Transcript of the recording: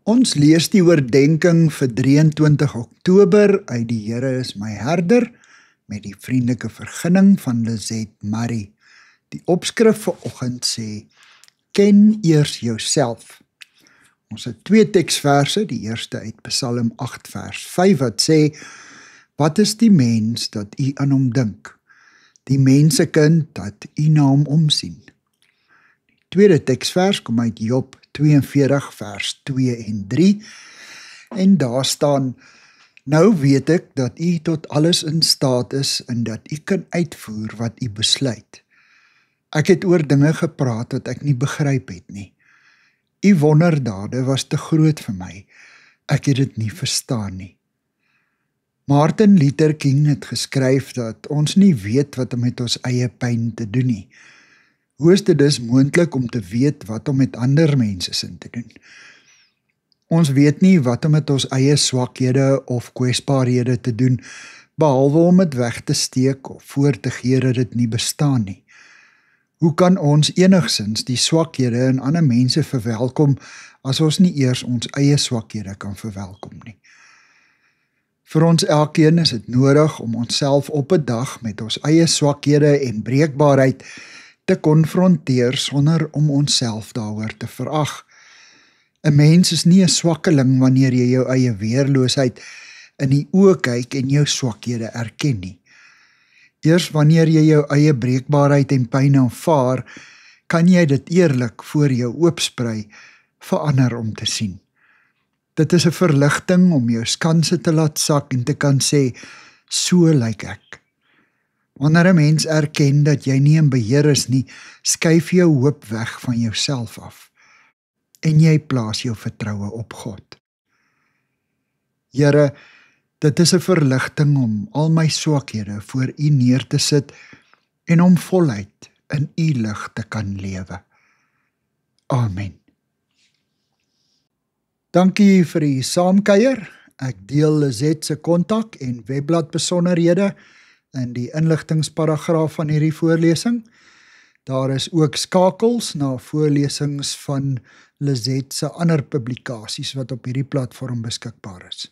Ons lees die oordenking vir 23 Oktober uit Die Here is my herder met die vriendelike vergunning van Lizette Murray. Die opskrif vir oggend sê: Ken eers jouself. Ons het 2 teksverse, die eerste uit Psalm 8 vers 5 wat sê: Wat is die mens dat u aan hom dink? Die mensekind dat u na hom omsien. Die tweede teksvers kom uit Job 42 vers 2 en 3 en daar staan: Nou weet ek dat u tot alles in staat is en dat u kan uitvoer wat u besluit. Ek het oor dinge gepraat wat ek nie begryp het nie. U wonderdade was te groot vir my. Ek het dit nie verstaan nie. Martin Luther King het geskryf dat ons nie weet wat om met ons eie pyn te doen nie. Hoe is dit dus moontlik om te weet wat om met ander mense sin te doen? Ons weet nie wat om met ons eie swakhede of kwesbaarhede te doen, behalwe om dit weg te steek of voor te gee dat dit nie bestaan nie. Hoe kan ons enigsins die swakhede in ander mense verwelkom as ons nie eers ons eie swakhede kan verwelkom nie? Vir ons elkeen is dit nodig om onsself op 'n dag met ons eie swakhede en breekbaarheid te konfronteer sonder om onsself daaroor te verag. 'n Mens is nie 'n swakkeling wanneer jy jou eie weerloosheid in die oë kyk en jou swakhede erken nie. Eers wanneer jy jou eie breekbaarheid en pyn aanvaar, kan jy dit eerlik voor jou oopsprei vir ander om te sien. Dit is 'n verligting om jou skanse te laat sak en te kan sê: So lyk ek. Wanneer 'n mens erken dat jy nie in beheer is nie, skuif jou hoop weg van jouself af en jy plaas jou vertroue op God. Here, dit is 'n verligting om al my swakhede voor U neer te sit en om voluit in U lig te kan lewe. Amen. Dankie vir die saamkuier. Ek deel Lizette se kontak en webblad besonderhede in die inligtingsparagraaf van hierdie voorlesing. Daar is ook skakels na voorlesings van Lizette se ander publikasies wat op hierdie platform beskikbaar is.